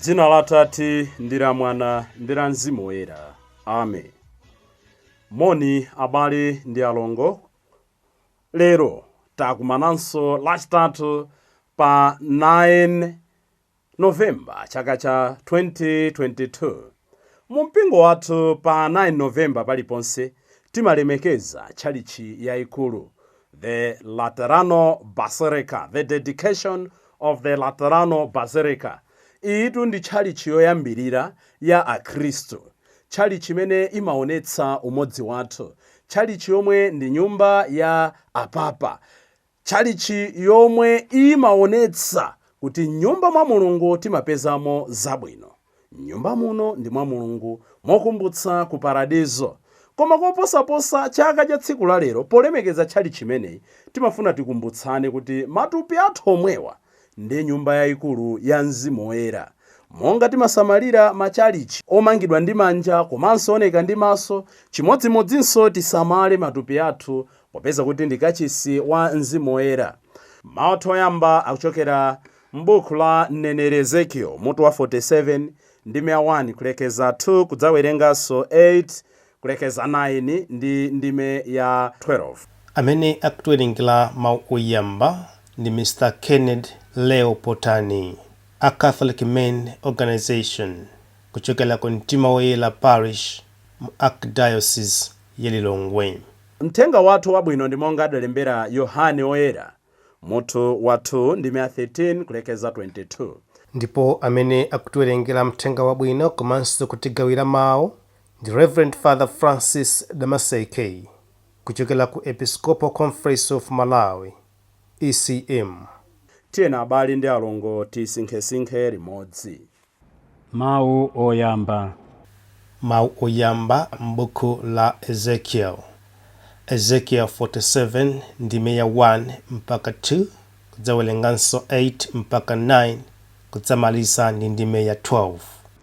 Dzina la Tati ndira Mwana ndira Mzimu Woyera. Amen. Moni abale ndi alongo. Lero takumananso lachitatu pa 9 Novemba chaka cha 2022. Mumpingo wathu pa 9 Novemba paliponse timalemekeza tchalichi yayikulu, the Laterano Basilica, the dedication of the Laterano Basilica. Itu ndi tchalichi yoyambirira ya Akristu, tchalichi imene imaonetsa umodzi wathu, tchalichi yomwe ndi nyumba ya apapa, tchalichi yomwe imaonetsa kuti nyumba mwa Mulungu timapezamo zabwino. Nyumba muno ndi mwa Mulungu, mokumbutsa ku paradizo. Koma koposaposa chaka cha tsiku la lero, polemekeza tchalichi imeneyi, timafuna tikumbutsane kuti matupi athu omwewa ndi nyumba yayikulu ya Mzimu Woyera. Monga timasamalira matchalichi omangidwa ndi manja komanso oneka ndi maso, chimodzimodzinso tisamale matupi athu popeza kuti ndi kachisi wa Mzimu Woyera. Mawu oyamba akuchokera m'buku la mneneri Ezekiel mutu wa 47 ndime 1 kulekeza 2 kudzawerenganso 8 kulekeza 9 ndi ndime ya 12. Amene akutiwerengera mawu oyamba ndi Mr. Kenneth Leo Potani, a Catholic Men Organization kuchokera ku Mtima Woyera Parish mu Archdiocese ya Lilongwe. Mthenga wathu wabwino ndi monga adalembera Yohane Woyera mutu wa 2 ndime 13 kulekeza 22. Ndipo amene akutiwerengera mthenga wabwino komanso kutigawira mawu ndi Reverend Father Francis Damaseke kuchokera ku Episcopal Conference of Malawi, ECM. Tiyena abale ndi alongo tisinkhesinkhe limodzi. Mawu oyamba. Mawu oyamba m'buku la Ezekiel 47 ndime ya 1 mpaka 2 kudzawerenganso 8 mpaka 9 kudzamaliza ndi ndime ya 12.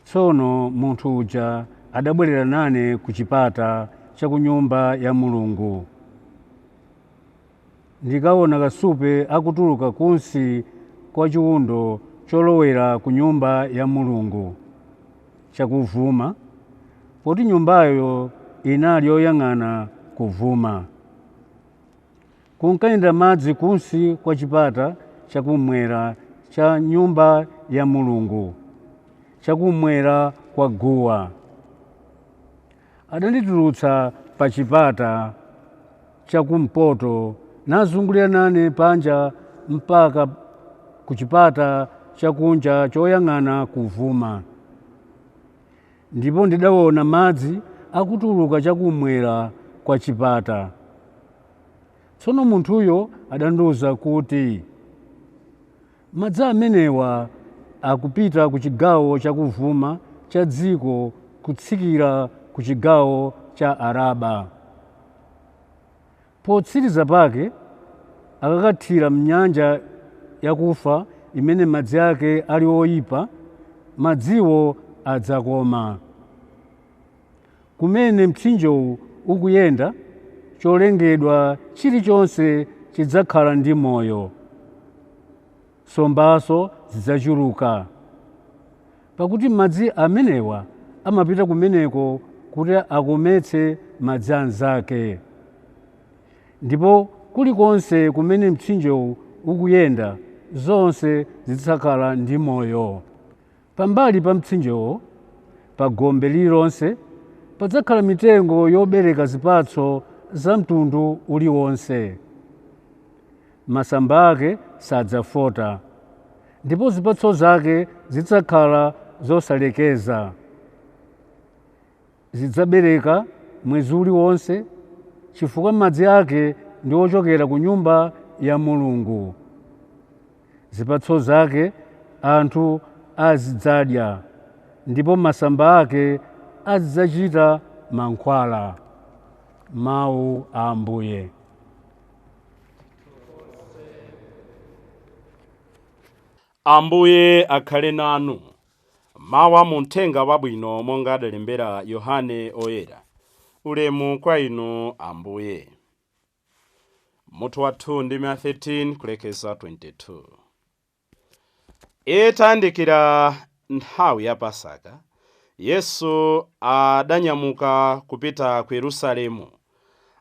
Tsono munthu uja adabwerera nane ku chipata cha ku nyumba ya Mulungu. Ndikaona kasupe akutuluka kunsi kwa chiwundo cholowera ku nyumba ya Mulungu chakuvuma, poti nyumbayo inali yoyang'ana kuvuma. Kunkayenda madzi kunsi kwa chipata chakumwera cha nyumba ya Mulungu, chakumwera kwa guwa. Adanditulutsa pa chipata chakumpoto nazungulira nane panja mpaka ku chipata chakunja choyang'ana kuvuma. Ndipo ndidaona madzi akutuluka chakumwera kwa chipata. Tsono munthuyo adandiwuza kuti madzi amenewa akupita ku chigawo chakuvuma cha dziko kutsikira ku chigawo cha Araba. Potsiriza pake akakathira mnyanja yakufa imene madzi ake ali oyipa, madziwo adzakoma. Kumene mtsinjewu ukuyenda, cholengedwa chilichonse chidzakhala ndi moyo. Nsombaso zidzachuluka, pakuti madzi amenewa amapita kumeneko kuti akometse madzi anzake. Ndipo kulikonse kumene mtsinjewu ukuyenda, zonse zidzakhala ndi moyo. Pambali pa mtsinjewo, pa gombe lililonse, padzakhala mitengo yobereka zipatso za mtundu uliwonse. Masamba ake sadzafota, ndipo zipatso zake zidzakhala zosalekeza. Zidzabereka mwezi uliwonse, chifukwa madzi ake ndi ochokera ku nyumba ya Mulungu. Zipatso zake anthu azidzadya, ndipo masamba ake azidzachita mankhwala. Mawu a Ambuye. Ambuye akhale nanu. Mawu mu uthenga wabwino monga adalembera Yohane Woyera. Ulemu kwa inu Ambuye. Mutu wa 2 ndime 13 kulekeza 22. Itandikira nthawi ya Pasaka, Yesu adanyamuka kupita ku Yerusalemu.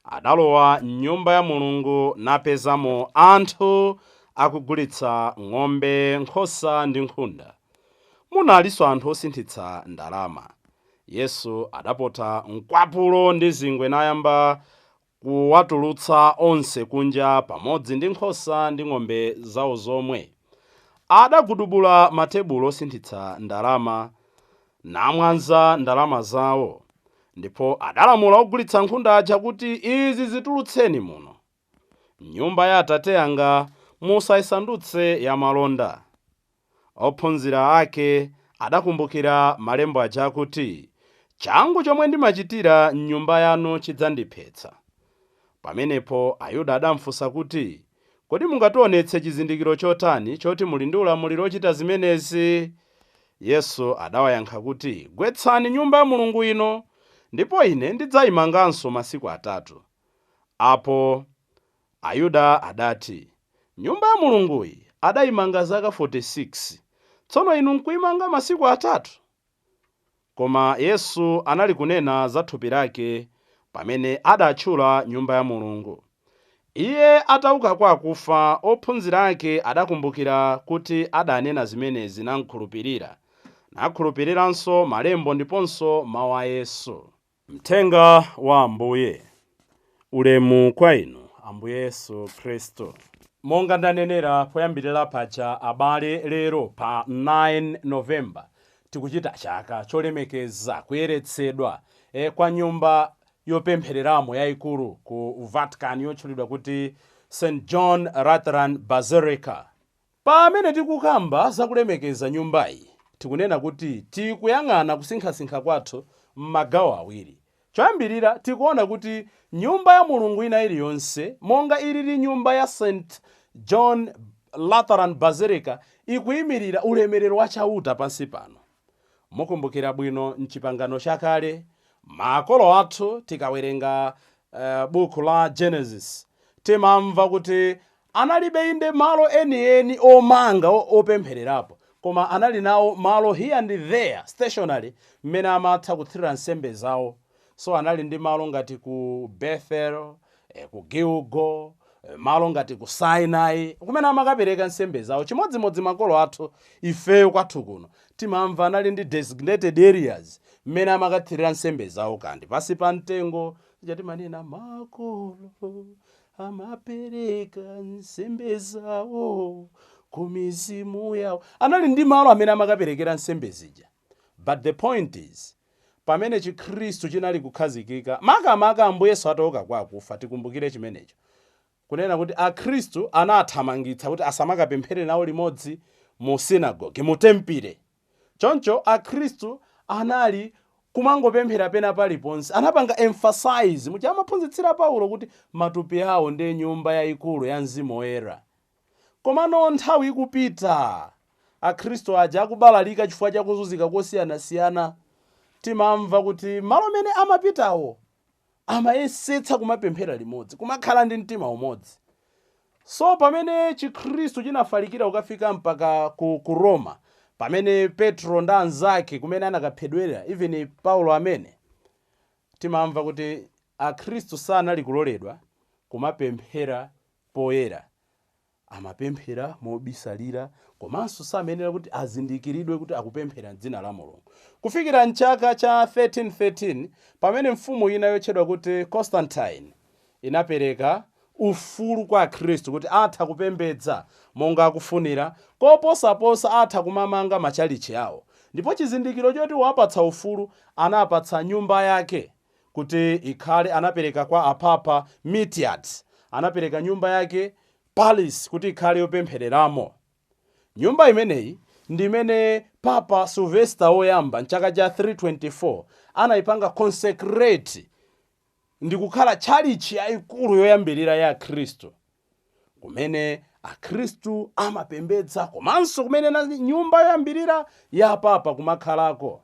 Adalowa m'nyumba ya Mulungu napezamo anthu akugulitsa ng'ombe, nkhosa ndi nkhunda. Munalinso anthu osinthitsa ndalama. Yesu adapota mkwapulo ndi zingwe nayamba kuwatulutsa onse kunja pamodzi ndi nkhosa ndi ng'ombe zawo zomwe. Adagudubula matebulo osinthitsa ndalama namwanza ndalama zawo, ndipo adalamula ogulitsa nkhunda aja kuti, izi zitulutseni muno. Nyumba ya Atate yanga musayisandutse ya malonda. Ophunzira ake adakumbukira malembo aja kuti, changu chomwe ndimachitira m'nyumba yanu chidzandiphetsa. Pamenepo Ayuda adamufunsa kuti, kodi mungationetse chizindikiro chotani choti muli ndi ulamuliro ochita zimenezi? Yesu adawayankha kuti, gwetsani nyumba ya Mulungu ino, ndipo ine ndidzayimanganso masiku 3. Apo Ayuda adati, nyumba ya Mulunguyi adayimanga zaka 46, tsono inu nkuyimanga masiku 3? Koma Yesu anali kunena za thupi lake pamene adatchula nyumba ya Mulungu. Iye atauka kwa akufa, ophunzira ake adakumbukira kuti adanena zimenezi namkhulupirira, nakhulupiriranso malembo ndiponso mawu a Yesu. Mthenga wa Ambuye. Ulemu kwa inu, Ambuye Yesu Khristu. Monga ndanenera poyambirira paja, abale, lero pa 9 Novemba tikuchita chaka cholemekeza kuyeretsedwa kwa nyumba yopemphereramo yayikulu ku Vatican yotchulidwa kuti St. John Lateran Basilica. Pamene tikukamba zakulemekeza nyumbayi, tikunena kuti tikuyang'ana kusinkhasinkha kwathu m'magawo awiri. Choyambirira tikuona kuti nyumba ya Mulungu ina iliyonse, monga ilili nyumba ya St. John Lateran Basilica, ikuyimirira ulemerero wa chauta pansi pano. Mukumbukira bwino m'chipangano chakale, makolo athu tikawerenga buku la Genesis, timamva kuti analibe inde malo enieni omanga opemphererapo, koma anali nawo malo here and there stationary mmene amatha kuthirira nsembe zawo. So anali ndi malo ngati ku Bethel, ku Gilgal, malo ngati ku Sinai, kumene amakapereka nsembe zawo. Chimodzimodzi makolo athu ifeyo kwathu kuno timamva anali ndi designated areas mmene amakathirira nsembe zawo, kandi pasi pa mtengo timanena makolo amapereka nsembe zawo ku mizimu yawo. Anali ndi malo amene amakaperekera nsembe zija. But the point is, pamene Chikhristu chinali kukhazikika, makamaka Ambuye Yesu atauka kwa akufa, tikumbukire chimenecho. Kunena kuti Akhristu anathamangitsa kuti asamakapemphere nawo limodzi mu sinagoge, mu tempile. Choncho Akhristu anali kumangopemphera pena paliponse. Anapanga emphasize muja amaphunzitsira Paulo kuti matupi awo ndi nyumba yayikulu ya Mzimu Woyera. Komano nthawi ikupita, Akhristu aja akubalalika chifukwa cha kuzunzika kosiyanasiyana. Timamva kuti malo mene amapitawo amayesetsa kumapemphera limodzi, kumakhala ndi mtima umodzi. So pamene Chikhristu chinafalikira kukafika mpaka ku Roma, pamene Petro ndi anzake kumene anakaphedwera, even Paulo amene, timamva kuti Akhristu sanali kuloledwa kumapemphera poyera. Amapemphera mobisalira, komanso samenera kuti azindikiridwe kuti akupemphera m'dzina la Mulungu. Kufikira mchaka cha 1313, pamene mfumu ina yotchedwa kuti Constantine inapereka ufulu kwa Akhristu kuti atha kupembedza monga akufunira, koposaposa atha kumamanga machalichi awo. Ndipo chizindikiro choti wapatsa ufulu, anapatsa nyumba yake kuti ikhale, anapereka kwa apapa Mitiat, anapereka nyumba yake Palace kuti ikhale yopemphereramo. Nyumba imeneyi ndi imene Papa Sylvester woyamba mchaka cha 324 anayipanga consecrate ndi kukhala chalichi yayikulu yoyambirira ya Akhristu, kumene Akhristu amapembedza, komanso kumene na nyumba yoyambirira ya Papa kumakhalako.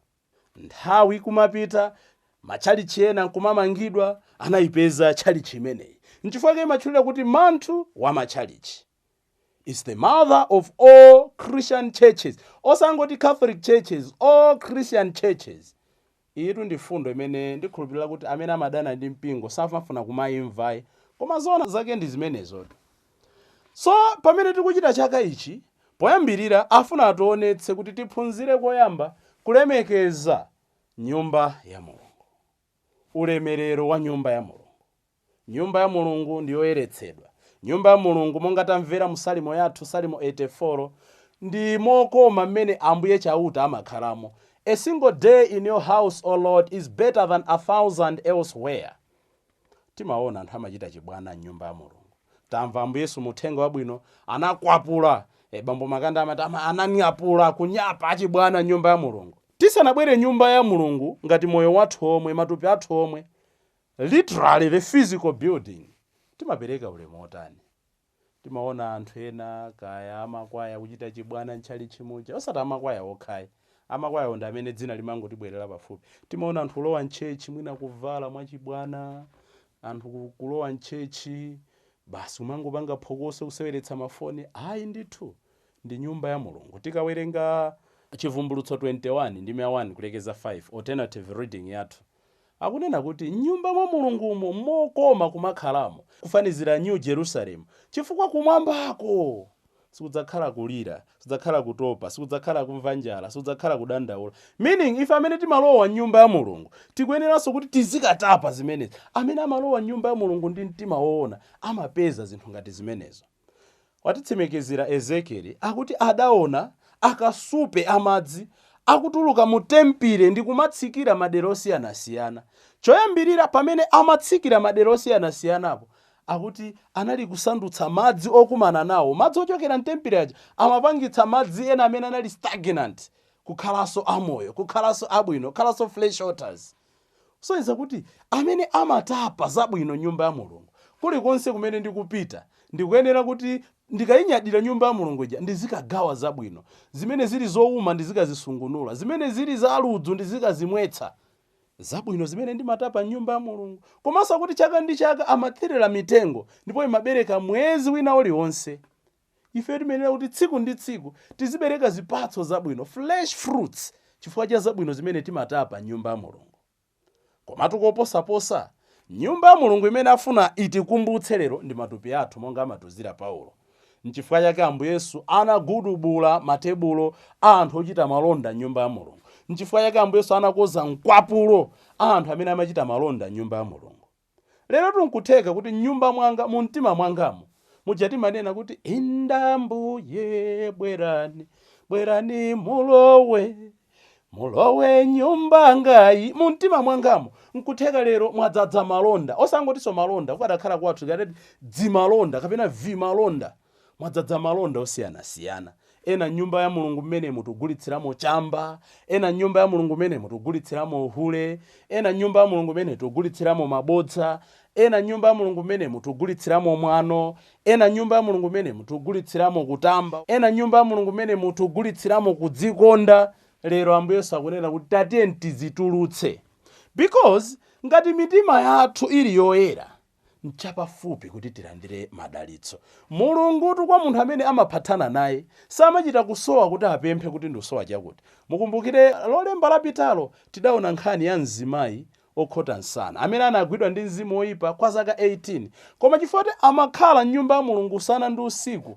Nthawi kumapita, machalichi ena kumamangidwa, anayipeza chalichi imeneyi. Nchifukwa imatchulira kuti manthu wa machalichi. is the mother of all Christian churches. Osangoti Catholic churches, all Christian churches. Itu ndi fundo imene ndikhulupirira kuti amene amadana ndi mpingo safuna kumayimvayi, koma zona zake ndi zimenezo. So pamene tikuchita chaka ichi, poyambirira afuna ationetse kuti tiphunzire koyamba kulemekeza nyumba ya Mulungu. Ulemerero wa nyumba ya Mulungu. Nyumba ya Mulungu ndi yoyeretsedwa. Nyumba ya Mulungu monga tamvera mu Salimo yathu, Salimo 84, ndi mokoma mmene Ambuye chauta amakhalamo. A single day in your house, O Lord, is better than 1,000 elsewhere. Timaona anthu amachita chibwana nyumba ya Mulungu. Tamva Ambuye Yesu muthenga wabwino anakwapula, bambo Makanda amati ananyapula kunyapa achibwana nyumba ya Mulungu. Tisanabwere nyumba ya Mulungu ngati moyo wathu omwe, matupi athu omwe, literally the physical building, timapereka ulemu otani. Timaona anthu ena kaya amakwaya kuchita chibwana nchali chimuja, osati amakwaya okhayi. Amakwaya ndi amene dzina limangotibwerera pafupi. Timaona anthu kulowa mchechi mwina kuvala mwachibwana, anthu kulowa mchechi basi umangopanga phokoso kuseweretsa mafoni. Ayi ndithu ndi nyumba ya Mulungu. Tikawerenga Chivumbulutso 21 ndi 1 kulekeza 5, alternative reading yathu, akunena kuti nyumba mwa Mulungumo mokoma kumakhalamo, kufanizira New Jerusalem, chifukwa kumwambako sikudzakhala kulira, sikudzakhala kutopa, sikudzakhala kumva njala, sikudzakhala kudandaula. Meaning if amene timalowa nyumba ya Mulungu tikuyeneranso kuti tizikatapa zimenezi. Amene amalowa nyumba ya Mulungu ndi mtima woona amapeza zinthu ngati zimenezo. Watitsimikizira Ezekieli akuti adaona akasupe amadzi akutuluka mu tempile ndi kumatsikira madera osiyanasiyana. Choyambirira pamene amatsikira madera osiyanasiyanapo akuti anali kusandutsa madzi okumana nawo, madzi ochokera mtempile aja amapangitsa madzi ena amene anali stagnant kukhalanso amoyo, kukhalanso abwino, kukhalanso fresh waters. So iza kuti amene amatapa zabwino nyumba ya Mulungu, kulikonse kumene ndikupita ndikuyenera kuti ndikayinyadira nyumba ya Mulungu ija ndizikagawa zabwino, zimene zili zowuma ndizikazisungunula, zimene zili za ludzu ndizikazimwetsa. Zabwino zimene ndimatapa nyumba ya Mulungu. Komanso kuti chaka ndi chaka amathirira mitengo ndipo imabereka mwezi wina uliwonse. Ife timenera kuti tsiku ndi tsiku tizibereka zipatso zabwino, fresh fruits, chifukwa cha zabwino zimene timatapa nyumba ya Mulungu. Komatu koposaposa nyumba ya Mulungu imene afuna itikumbutse lero ndi matupi athu monga amatuzira Paulo. N'chifukwa chake Ambuye Yesu anagudubula matebulo a anthu ochita malonda nyumba ya Mulungu. N'chifukwa chake Ambuye Yesu anakoza mkwapulo a anthu amene amachita malonda nyumba ya Mulungu. Lero tunkutheka kuti nyumba mwanga, mu mtima mwangamo mujati manena kuti Ambuye bwerani, bwerani mulowe nyumba ngayi. Mu mtima mwangamo nkutheka lero mwadzadza malonda, osangotiso malonda kukadakhala kwathu ngati dzimalonda kapena vimalonda. Mwadzadza malonda osiyanasiyana. Ena nyumba ya Mulungu mmene mutugulitsiramo chamba, ena nyumba ya Mulungu mmene mutugulitsiramo uhule, ena nyumba ya Mulungu mmene mutugulitsiramo mabodza, ena nyumba ya Mulungu mmene mutugulitsiramo mwano, ena nyumba ya Mulungu mmene mutugulitsiramo kutamba, ena nyumba ya Mulungu mmene mutugulitsiramo kudzikonda. Lero Ambuye Yesu akunena kuti tatiye tizitulutse, because ngati mitima yathu ili yoyera nchapafupi kuti tilandire madalitso. Mulungu kwa munthu amene amaphatana naye samachita kusowa kuti apemphe kuti ndisowa chakuti. Mukumbukire lolemba lapitalo tidaona nkhani ya mzimayi okhota nsana amene anagwidwa ndi mzimu oyipa kwa zaka 18, koma chifukwa amakhala nyumba ya Mulungu usana ndi usiku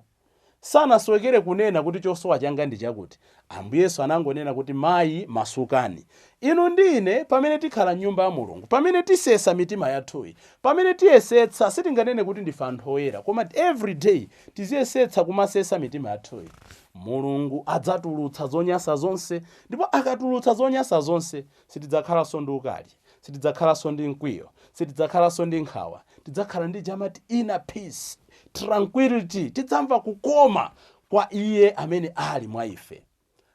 sanaswekere kunena kuti chosowa changa ndi chakuti. Ambuye Yesu anangonena kuti mayi masukani. Inu ndine pamene tikhala nyumba ya Mulungu, pamene tisesa mitima yathuyi, pamene tiyesetsa, sitinganene kuti ndife anthu oyera, koma every day tiziyesetsa kumasesa mitima yathuyi, Mulungu adzatulutsa zonyasa zonse. Ndipo akatulutsa zonyasa zonse sitidzakhalanso ndi ukali, sitidzakhalanso ndi mkwiyo, sitidzakhalanso ndi nkhawa, tidzakhala ndi chamati inner peace, tranquility. Tidzamva kukoma kwa iye amene ali mwa ife.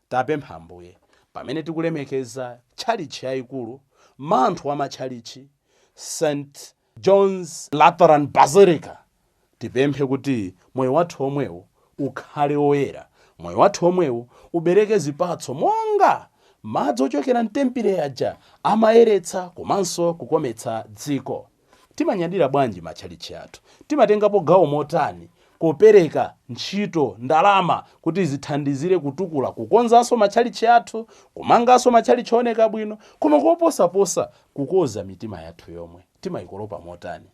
Tapempha Ambuye pamene tikulemekeza tchalichi yayikulu, manthu wa matchalichi St. John's Lutheran Basilica, tipemphe kuti moyo wathu omwewu ukhale oyera, moyo wathu omwewu ubereke zipatso monga madzi ochokera mtempile aja amayeretsa komanso kukometsa dziko. Timanyadira bwanji matchalichi athu? Timatengapo gawo motani kopereka ntchito ndalama kuti zithandizire kutukula kukonzanso matchalichi athu, kumanganso matchalichi oneka bwino, koma koposaposa kukoza mitima yathu yomwe timayikolopa motani.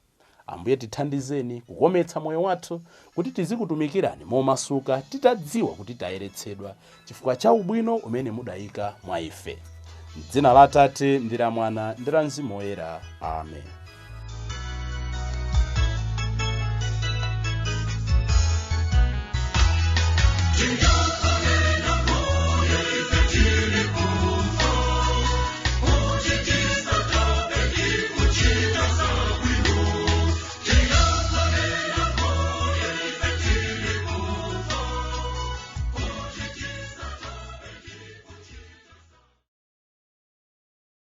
Ambuye tithandizeni kukometsa moyo wathu kuti tizikutumikirani momasuka titadziwa kuti tayeretsedwa chifukwa cha ubwino umene mudayika mwa ife. M'dzina la Atate ndi la Mwana ndi la Mzimu Woyera. Amen. Tiyankhuleni